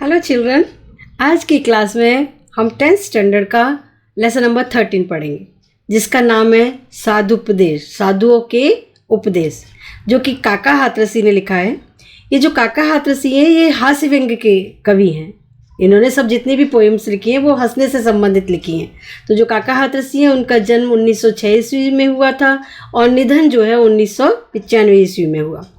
Hello children, आज की class में हम 10th स्टैंडर्ड का लेसन नंबर 13 पढ़ेंगे जिसका नाम है साधुपदेश, साधुओं के उपदेश, जो कि काका हाथरसी ने लिखा है। ये जो काका हाथरसी है ये हास्य व्यंग्य के कवि हैं। इन्होंने सब जितनी भी पोएम्स लिखी हैं वो हंसने से संबंधित लिखी हैं। तो जो काका हाथरसी हैं उनका जन्म 1906 ईस्वी में हुआ था और निधन जो है 1995 ईस्वी में हुआ।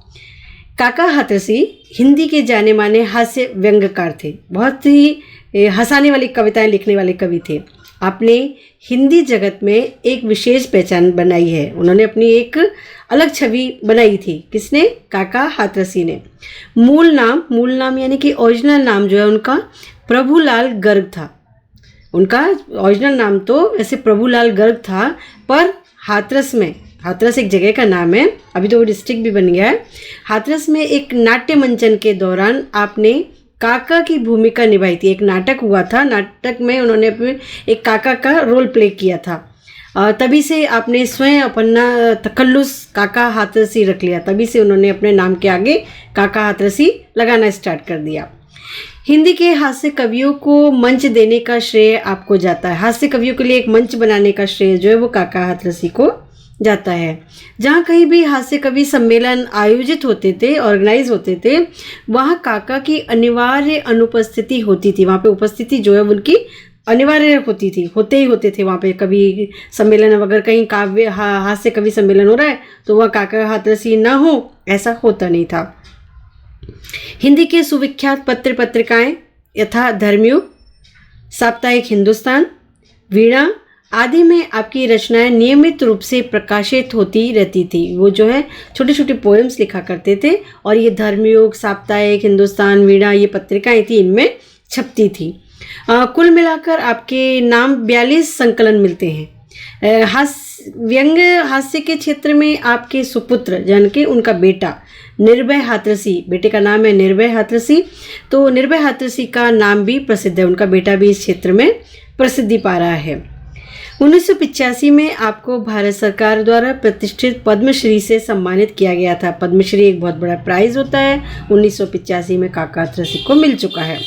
काका हाथरसी हिंदी के जाने माने हास्य व्यंग्यकार थे। बहुत ही हंसाने वाली कविताएं लिखने वाले कवि थे। आपने हिंदी जगत में एक विशेष पहचान बनाई है। उन्होंने अपनी एक अलग छवि बनाई थी। किसने? काका हाथरसी ने। मूल नाम यानी कि ओरिजिनल नाम जो है उनका प्रभुलाल गर्ग था। उनका ओरिजिनल नाम तो ऐसे प्रभुलाल गर्ग था, पर हाथरस एक जगह का नाम है, अभी तो वो डिस्ट्रिक्ट भी बन गया है। हाथरस में एक नाट्य मंचन के दौरान आपने काका की भूमिका निभाई थी। एक नाटक हुआ था, नाटक में उन्होंने अपने एक काका का रोल प्ले किया था। तभी से आपने स्वयं अपना तखल्लुस काका हाथरसी रख लिया। तभी से उन्होंने अपने नाम के आगे काका हाथरसी लगाना स्टार्ट कर दिया। हिंदी के हास्य कवियों को मंच देने का श्रेय आपको जाता है। हास्य कवियों के लिए एक मंच बनाने का श्रेय जो है वो काका हाथरसी को जाता है। जहाँ कहीं भी हास्य कवि सम्मेलन आयोजित होते थे, ऑर्गेनाइज होते थे, वहाँ काका की अनिवार्य अनुपस्थिति होती थी। वहाँ पे उपस्थिति जो है उनकी अनिवार्य होती थी, होते थे वहाँ पे। कभी सम्मेलन अगर कहीं काव्य हास्य कवि सम्मेलन हो रहा है तो वह काका हाथरसी ना हो, ऐसा होता नहीं था। हिंदी के सुविख्यात पत्र पत्रिकाएं यथा धर्मयुग, साप्ताहिक हिंदुस्तान, वीणा आदि में आपकी रचनाएं नियमित रूप से प्रकाशित होती रहती थी। वो जो है छोटे छोटे पोएम्स लिखा करते थे और ये धर्मयुग, साप्ताहिक हिंदुस्तान, वीणा ये पत्रिकाएं थी, इनमें छपती थी। कुल मिलाकर आपके नाम 42 संकलन मिलते हैं। हास्य के क्षेत्र में आपके सुपुत्र यानी कि उनका बेटा निर्भय हाथरसी, बेटे का नाम है निर्भय हाथरसी, तो निर्भय हाथरसी का नाम भी प्रसिद्ध है। उनका बेटा भी इस क्षेत्र में प्रसिद्धि पा रहा है। 1985 में आपको भारत सरकार द्वारा प्रतिष्ठित पद्मश्री से सम्मानित किया गया था। पद्मश्री एक बहुत बड़ा प्राइज होता है, 1985 में काका हाथरसी को मिल चुका है।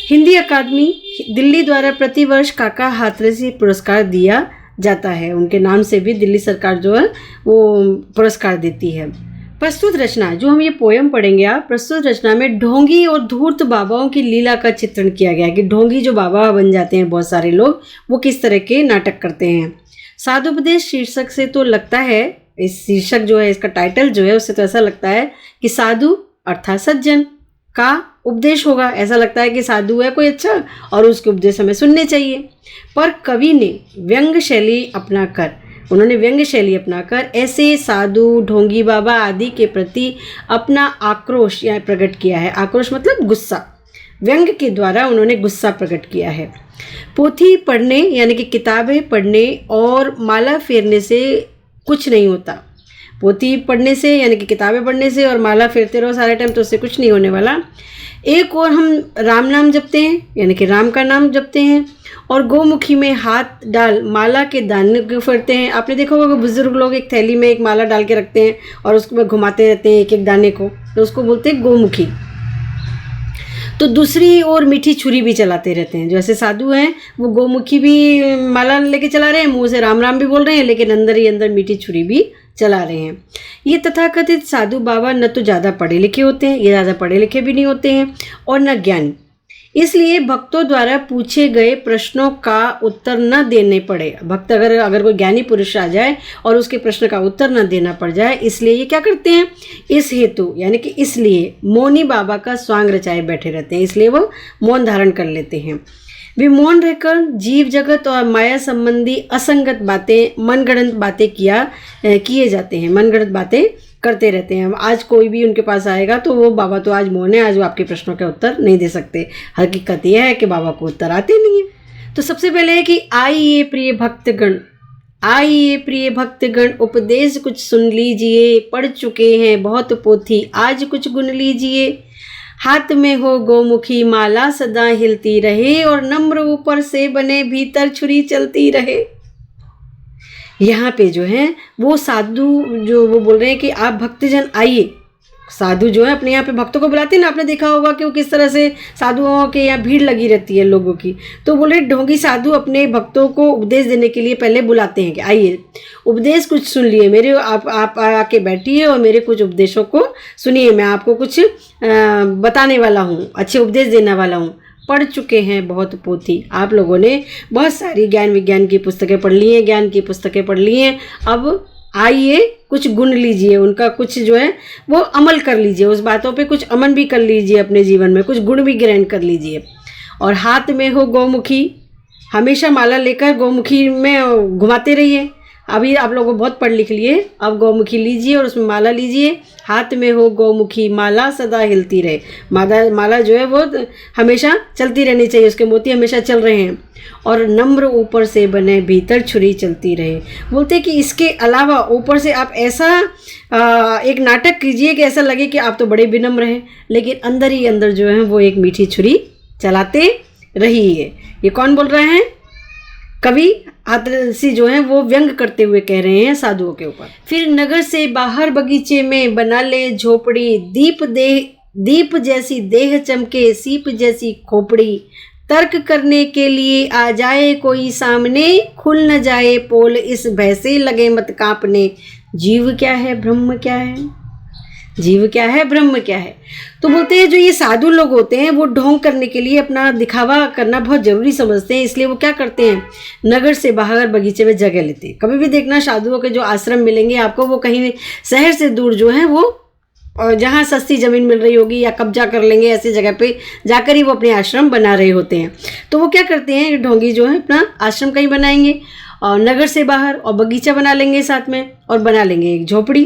हिंदी अकादमी दिल्ली द्वारा प्रतिवर्ष काका हाथरसी पुरस्कार दिया जाता है। उनके नाम से भी दिल्ली सरकार जो है वो पुरस्कार देती है। प्रस्तुत रचना, जो हम ये पोयम पढ़ेंगे आप, प्रस्तुत रचना में ढोंगी और धूर्त बाबाओं की लीला का चित्रण किया गया है कि ढोंगी जो बाबा बन जाते हैं बहुत सारे लोग, वो किस तरह के नाटक करते हैं। साधुपदेश शीर्षक से तो लगता है, इस शीर्षक जो है, इसका टाइटल जो है उससे तो ऐसा लगता है कि साधु अर्थात सज्जन का उपदेश होगा। ऐसा लगता है कि साधु है कोई अच्छा और उसके उपदेश हमें सुनने चाहिए। पर कवि ने व्यंग्य शैली अपनाकर ऐसे साधु, ढोंगी बाबा आदि के प्रति अपना आक्रोश यहाँ प्रकट किया है। आक्रोश मतलब गुस्सा। व्यंग्य के द्वारा उन्होंने गुस्सा प्रकट किया है। पोथी पढ़ने यानी कि किताबें पढ़ने और माला फेरने से कुछ नहीं होता। पोथी पढ़ने से यानी कि किताबें पढ़ने से और माला फेरते रहो सारे टाइम तो उससे कुछ नहीं होने वाला। एक और हम राम नाम जपते हैं यानी कि राम का नाम जपते हैं और गोमुखी में हाथ डाल माला के दाने को फेरते हैं। आपने देखा होगा बुजुर्ग लोग एक थैली में एक माला डाल के रखते हैं और उसको घुमाते रहते हैं एक एक दाने को, तो उसको बोलते हैं गोमुखी। तो दूसरी ओर मीठी छुरी भी चलाते रहते हैं। जो ऐसे साधु हैं वो गोमुखी भी माला लेके चला रहे हैं, मुंह से राम राम भी बोल रहे हैं, लेकिन अंदर ही अंदर मीठी छुरी भी चला रहे हैं। ये तथाकथित साधु बाबा न तो ज़्यादा पढ़े लिखे होते हैं, ये ज़्यादा पढ़े लिखे भी नहीं होते हैं और न ज्ञानी। इसलिए भक्तों द्वारा पूछे गए प्रश्नों का उत्तर न देने पड़े। भक्त अगर कोई ज्ञानी पुरुष आ जाए और उसके प्रश्न का उत्तर न देना पड़ जाए, इसलिए ये क्या करते हैं, इस हेतु यानी कि इसलिए मौनी बाबा का स्वांग रचाए बैठे रहते हैं। इसलिए वो मौन धारण कर लेते हैं। वे मौन रहकर जीव जगत और माया संबंधी असंगत बातें, मनगढ़ंत बातें किए जाते हैं, मनगढ़ंत बातें करते रहते हैं। आज कोई भी उनके पास आएगा तो वो बाबा तो आज मौन है, आज वो आपके प्रश्नों के उत्तर नहीं दे सकते। हकीकत यह है कि बाबा को उत्तर आते नहीं है। तो सबसे पहले है कि आइए प्रिय भक्तगण उपदेश कुछ सुन लीजिए। पढ़ चुके हैं बहुत पोथी, आज कुछ गुन लीजिए। हाथ में हो गोमुखी माला सदा हिलती रहे और नम्र ऊपर से बने भीतर छुरी चलती रहे। यहाँ पे जो है वो साधु जो वो बोल रहे हैं कि आप भक्तजन आइए, साधु जो है अपने यहाँ पे भक्तों को बुलाते हैं ना, आपने देखा होगा कि वो किस तरह से साधुओं के यहाँ भीड़ लगी रहती है लोगों की। तो बोले ढोंगी साधु अपने भक्तों को उपदेश देने के लिए पहले बुलाते हैं कि आइए उपदेश कुछ सुन लिए मेरे, आप आके बैठिए और मेरे कुछ उपदेशों को सुनिए, मैं आपको कुछ बताने वाला हूँ, अच्छे उपदेश देने वाला हूँ। पढ़ चुके हैं बहुत पोथी, आप लोगों ने बहुत सारी ज्ञान विज्ञान की पुस्तकें पढ़ ली हैं, ज्ञान की पुस्तकें पढ़ ली हैं। अब आइए कुछ गुण लीजिए, उनका कुछ जो है वो अमल कर लीजिए, उस बातों पे कुछ अमल भी कर लीजिए अपने जीवन में, कुछ गुण भी ग्रहण कर लीजिए। और हाथ में हो गौमुखी, हमेशा माला लेकर गौमुखी में घुमाते रहिए। अभी आप लोगों को बहुत पढ़ लिख लिए, अब गौमुखी लीजिए और उसमें माला लीजिए। हाथ में हो गौमुखी माला सदा हिलती रहे, माला जो है वो हमेशा चलती रहनी चाहिए, उसके मोती हमेशा चल रहे हैं। और नम्र ऊपर से बने भीतर छुरी चलती रहे। बोलते हैं कि इसके अलावा ऊपर से आप ऐसा एक नाटक कीजिए कि ऐसा लगे कि आप तो बड़े विनम्र हैं, लेकिन अंदर ही अंदर जो है वो एक मीठी छुरी चलाते रहिए। ये कौन बोल रहे हैं? कवि आदर्शी जो है वो व्यंग करते हुए कह रहे हैं साधुओं के ऊपर। फिर नगर से बाहर बगीचे में बना ले झोपड़ी, दीप जैसी देह चमके सीप जैसी खोपड़ी। तर्क करने के लिए आ जाए कोई सामने, खुल न जाए पोल इस भय से लगे मत कांपने। जीव क्या है ब्रह्म क्या है, जीव क्या है ब्रह्म क्या है। तो बोलते हैं जो ये साधु लोग होते हैं वो ढोंग करने के लिए अपना दिखावा करना बहुत ज़रूरी समझते हैं, इसलिए वो क्या करते हैं, नगर से बाहर बगीचे में जगह लेते हैं। कभी भी देखना साधुओं के जो आश्रम मिलेंगे आपको, वो कहीं शहर से दूर जो है वो जहाँ सस्ती ज़मीन मिल रही होगी या कब्जा कर लेंगे, ऐसी जगह पे जाकर ही वो अपने आश्रम बना रहे होते हैं। तो वो क्या करते हैं, ढोंगी जो है अपना आश्रम कहीं बनाएंगे और नगर से बाहर, और बगीचा बना लेंगे साथ में, और बना लेंगे एक झोपड़ी,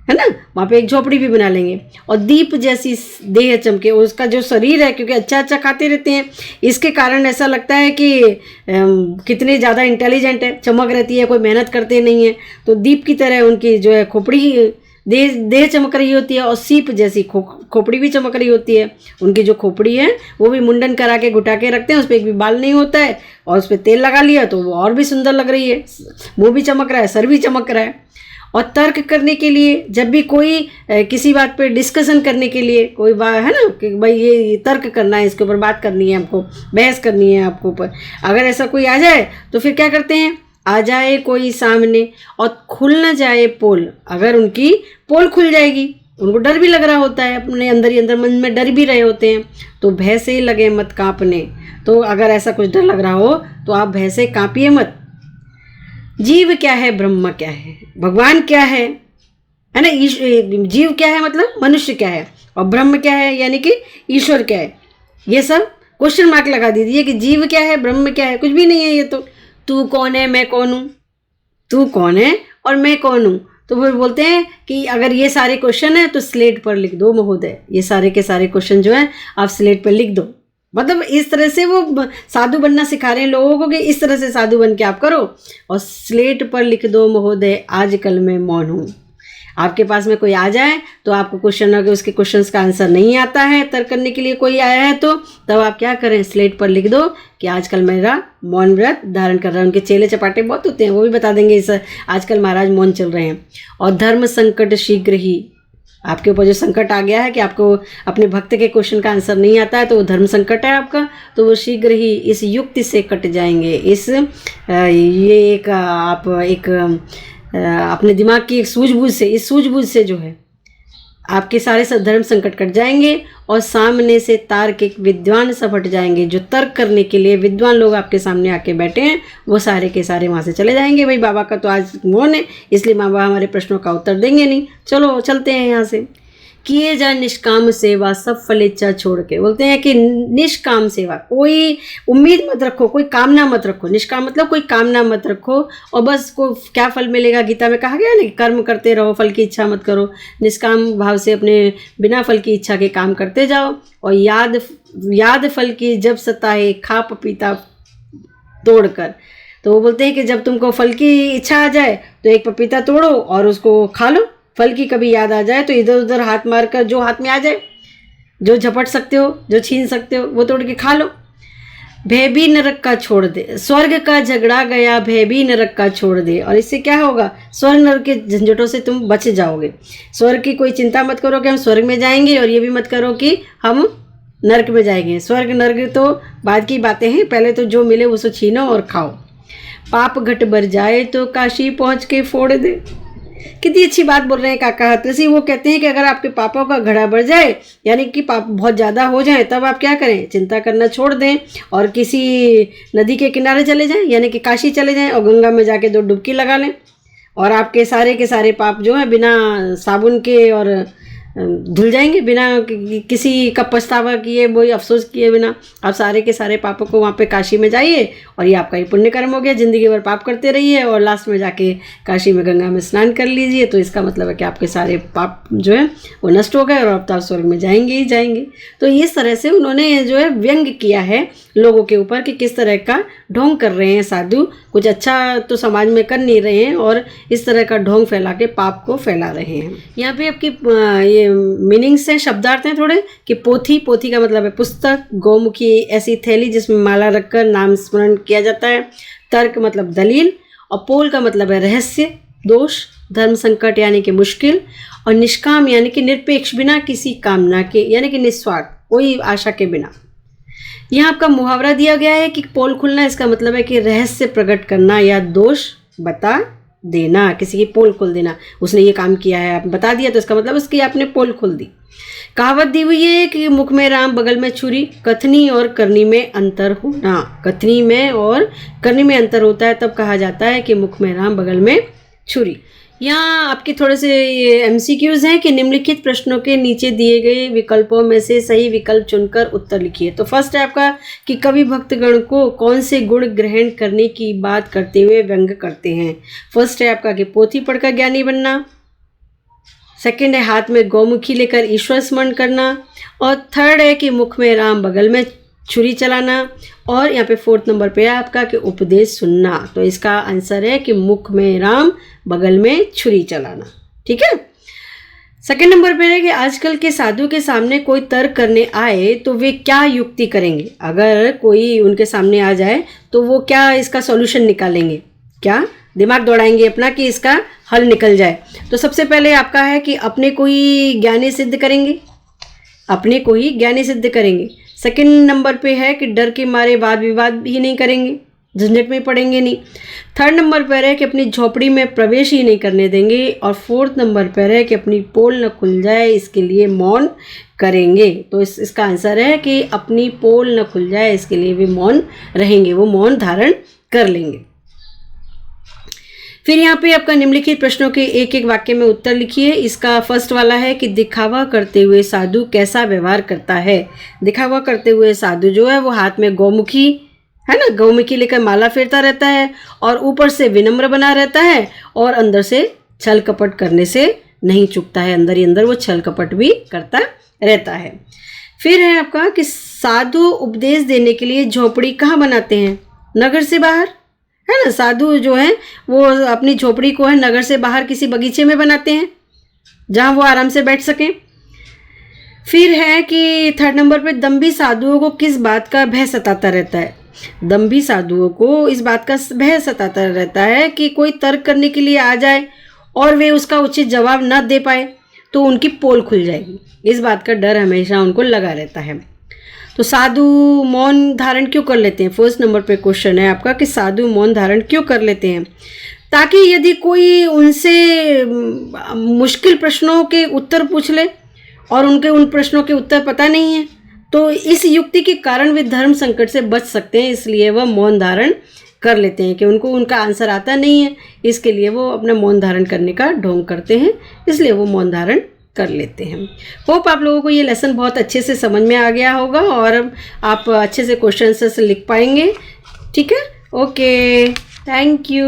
है ना, वहाँ पे एक झोपड़ी भी बना लेंगे। और दीप जैसी देह चमके, उसका जो शरीर है, क्योंकि अच्छा अच्छा खाते रहते हैं, इसके कारण ऐसा लगता है कि कितने ज़्यादा इंटेलिजेंट है, चमक रहती है, कोई मेहनत करते नहीं है। तो दीप की तरह उनकी जो है खोपड़ी देह चमक रही होती है, और सीप जैसी खोपड़ी भी चमक रही होती है। उनकी जो खोपड़ी है वो भी मुंडन करा के घुटा के रखते हैं, उस पर एक भी बाल नहीं होता है, और उस पर तेल लगा लिया तो वो और भी सुंदर लग रही है, मुँह भी चमक रहा है, सर भी चमक रहा है। और तर्क करने के लिए, जब भी कोई किसी बात पे डिस्कशन करने के लिए कोई बात है ना कि भाई ये तर्क करना है, इसके ऊपर बात करनी है आपको, बहस करनी है आपको ऊपर, अगर ऐसा कोई आ जाए तो फिर क्या करते हैं, आ जाए कोई सामने और खुल न जाए पोल। अगर उनकी पोल खुल जाएगी, उनको डर भी लग रहा होता है, अपने अंदर ही अंदर मन में डर भी रहे होते हैं, तो भय से लगे मत कांपने। तो अगर ऐसा कुछ डर लग रहा हो तो आप भय से कांपिए मत। जीव क्या है ब्रह्म क्या है, भगवान क्या है ना, जीव क्या है मतलब मनुष्य क्या है, और ब्रह्म क्या है यानी कि ईश्वर क्या है। ये सब क्वेश्चन मार्क लगा दीजिए कि जीव क्या है ब्रह्म क्या है, कुछ भी नहीं है ये तो। तू कौन है मैं कौन हूँ, तू कौन है और मैं कौन हूँ। तो फिर बोलते हैं कि अगर ये सारे क्वेश्चन है तो स्लेट पर लिख दो महोदय, ये सारे के सारे क्वेश्चन जो है आप स्लेट पर लिख दो। मतलब इस तरह से वो साधु बनना सिखा रहे हैं लोगों को कि इस तरह से साधु बन के आप करो, और स्लेट पर लिख दो महोदय आजकल मैं मौन हूँ। आपके पास में कोई आ जाए तो आपको क्वेश्चन, अगर उसके क्वेश्चंस का आंसर नहीं आता है, तर्क करने के लिए कोई आया है, तो तब आप क्या करें, स्लेट पर लिख दो कि आजकल मेरा मौन व्रत धारण कर रहा है। उनके चेले चपाटे बहुत होते हैं, वो भी बता देंगे इस आजकल महाराज मौन चल रहे हैं। और धर्म संकट शीघ्र ही, आपके ऊपर जो संकट आ गया है कि आपको अपने भक्त के क्वेश्चन का आंसर नहीं आता है, तो वो धर्म संकट है आपका, तो वो शीघ्र ही इस युक्ति से कट जाएंगे। ये एक आप एक अपने दिमाग की एक सूझबूझ से, इस सूझबूझ से जो है आपके सारे धर्म संकट कट जाएंगे, और सामने से तार्किक विद्वान सब हट जाएंगे। जो तर्क करने के लिए विद्वान लोग आपके सामने आके बैठे हैं वो सारे के सारे वहाँ से चले जाएंगे। भाई बाबा का तो आज मौन है, इसलिए बाबा हमारे प्रश्नों का उत्तर देंगे नहीं, चलो चलते हैं यहाँ से। किए जा निष्काम सेवा सब फलेच्छा छोड़ के। बोलते हैं कि निष्काम सेवा, कोई उम्मीद मत रखो, कोई कामना मत रखो। निष्काम मतलब कोई कामना मत रखो, और बस को क्या फल मिलेगा, गीता में कहा गया ना कि कर्म करते रहो, फल की इच्छा मत करो। निष्काम भाव से अपने बिना फल की इच्छा के काम करते जाओ, और याद फल की जब सताए खा पपीता तोड़कर। तो वो बोलते हैं कि जब तुमको फल की इच्छा आ जाए तो एक पपीता तोड़ो और उसको खा लो। फल की कभी याद आ जाए तो इधर उधर हाथ मारकर जो हाथ में आ जाए, जो झपट सकते हो, जो छीन सकते हो, वो तोड़ के खा लो। भय भी नरक का छोड़ दे, स्वर्ग का झगड़ा गया भय भी नरक का छोड़ दे। और इससे क्या होगा, स्वर्ग नरक के झंझटों से तुम बच जाओगे। स्वर्ग की कोई चिंता मत करो कि हम स्वर्ग में जाएंगे, और ये भी मत करो कि हम नरक में जाएंगे। स्वर्ग नरक तो बाद की बातें हैं, पहले तो जो मिले उसे छीनो और खाओ। पाप घट भर जाए तो काशी पहुँच के फोड़ दे। कितनी अच्छी बात बोल रहे हैं काका हाथरसी। वो कहते हैं कि अगर आपके पापों का घड़ा बढ़ जाए, यानी कि पाप बहुत ज़्यादा हो जाए, तब आप क्या करें, चिंता करना छोड़ दें और किसी नदी के किनारे चले जाएं, यानी कि काशी चले जाएं और गंगा में जाके 2 डुबकी लगा लें, और आपके सारे के सारे पाप जो हैं बिना साबुन के और धुल जाएंगे, बिना किसी का पछतावा किए, वही अफसोस किए बिना। आप सारे के सारे पापों को वहाँ पे काशी में जाइए, और ये आपका ही पुण्य कर्म हो गया। ज़िंदगी भर पाप करते रहिए और लास्ट में जाके काशी में गंगा में स्नान कर लीजिए, तो इसका मतलब है कि आपके सारे पाप जो है वो नष्ट हो गए और अब तो आप स्वर्ग में जाएंगे ही जाएंगे। तो इस तरह से उन्होंने जो है व्यंग किया है लोगों के ऊपर कि किस तरह का ढोंग कर रहे हैं साधु, कुछ अच्छा तो समाज में कर नहीं रहे हैं और इस तरह का ढोंग फैला के पाप को फैला रहे हैं। यहाँ पे आपकी ये मीनिंग्स हैं, शब्दार्थ हैं थोड़े कि पोथी, पोथी का मतलब है पुस्तक, गौमुखी ऐसी थैली जिसमें माला रखकर नाम स्मरण किया जाता है, तर्क मतलब दलील, और पोल का मतलब है रहस्य, दोष, धर्म संकट यानी कि मुश्किल, और निष्काम यानी कि निरपेक्ष, बिना किसी कामना के, यानी कि निस्वार्थ, कोई आशा के बिना। यहाँ आपका मुहावरा दिया गया है कि पोल खुलना, इसका मतलब है कि रहस्य प्रकट करना या दोष बता देना, किसी की पोल खोल देना। उसने ये काम किया है, आप बता दिया, तो इसका मतलब उसकी आपने पोल खोल दी। कहावत दी हुई है कि मुख में राम बगल में छुरी, कथनी और करनी में अंतर होना। कथनी में और करनी में अंतर होता है, तब कहा जाता है कि मुख में राम बगल में छुरी। यहाँ आपके थोड़े से MCQs हैं कि निम्नलिखित प्रश्नों के नीचे दिए गए विकल्पों में से सही विकल्प चुनकर उत्तर लिखिए। तो फर्स्ट है आपका कि कवि भक्तगण को कौन से गुण ग्रहण करने की बात करते हुए व्यंग करते हैं। फर्स्ट है आपका कि पोथी पढ़कर ज्ञानी बनना, सेकंड है हाथ में गौमुखी लेकर ईश्वर स्मरण करना, और थर्ड है कि मुख में राम बगल में छुरी चलाना, और यहाँ पे 4th नंबर पे है आपका कि उपदेश सुनना। तो इसका आंसर है कि मुख में राम बगल में छुरी चलाना। ठीक है। सेकंड नंबर पे है कि आजकल के साधु के सामने कोई तर्क करने आए तो वे क्या युक्ति करेंगे। अगर कोई उनके सामने आ जाए तो वो क्या इसका सॉल्यूशन निकालेंगे, क्या दिमाग दौड़ाएंगे अपना कि इसका हल निकल जाए। तो सबसे पहले आपका है कि अपने को ही ज्ञानी सिद्ध करेंगे, अपने को ही ज्ञानी सिद्ध करेंगे। सेकंड नंबर पे है कि डर के मारे वाद विवाद ही नहीं करेंगे, झंझट में पड़ेंगे नहीं। थर्ड नंबर पर है कि अपनी झोपड़ी में प्रवेश ही नहीं करने देंगे, और 4th नंबर पर है कि अपनी पोल न खुल जाए इसके लिए मौन करेंगे। तो इसका आंसर है कि अपनी पोल न खुल जाए इसके लिए वे मौन रहेंगे, वो मौन धारण कर लेंगे। फिर यहाँ पे आपका निम्नलिखित प्रश्नों के एक एक वाक्य में उत्तर लिखिए। इसका फर्स्ट वाला है कि दिखावा करते हुए साधु कैसा व्यवहार करता है। दिखावा करते हुए साधु जो है वो हाथ में गौमुखी है ना, गौमुखी लेकर माला फेरता रहता है और ऊपर से विनम्र बना रहता है और अंदर से छल कपट करने से नहीं चूकता है, अंदर ही अंदर वो छल कपट भी करता रहता है। फिर है आपका कि साधु उपदेश देने के लिए झोपड़ी कहाँ बनाते हैं, नगर से बाहर, है ना। साधु जो है वो अपनी झोपड़ी को है नगर से बाहर किसी बगीचे में बनाते हैं जहाँ वो आराम से बैठ सकें। फिर है कि थर्ड नंबर पे दम्भी साधुओं को किस बात का भय सताता रहता है। दम्भी साधुओं को इस बात का भय सताता रहता है कि कोई तर्क करने के लिए आ जाए और वे उसका उचित जवाब न दे पाए तो उनकी पोल खुल जाएगी। इस बात का डर हमेशा उनको लगा रहता है। तो साधु मौन धारण क्यों कर लेते हैं, फर्स्ट नंबर पे क्वेश्चन है आपका कि साधु मौन धारण क्यों कर लेते हैं। ताकि यदि कोई उनसे मुश्किल प्रश्नों के उत्तर पूछ ले और उनके उन प्रश्नों के उत्तर पता नहीं है तो इस युक्ति के कारण वे धर्म संकट से बच सकते हैं, इसलिए वह मौन धारण कर लेते हैं कि उनको उनका आंसर आता नहीं है, इसके लिए वो अपना मौन धारण करने का ढोंग करते हैं, इसलिए वो मौन धारण कर लेते हैं। होप आप लोगों को ये लेसन बहुत अच्छे से समझ में आ गया होगा और आप अच्छे से क्वेश्चन लिख पाएंगे। ठीक है, ओके, थैंक यू।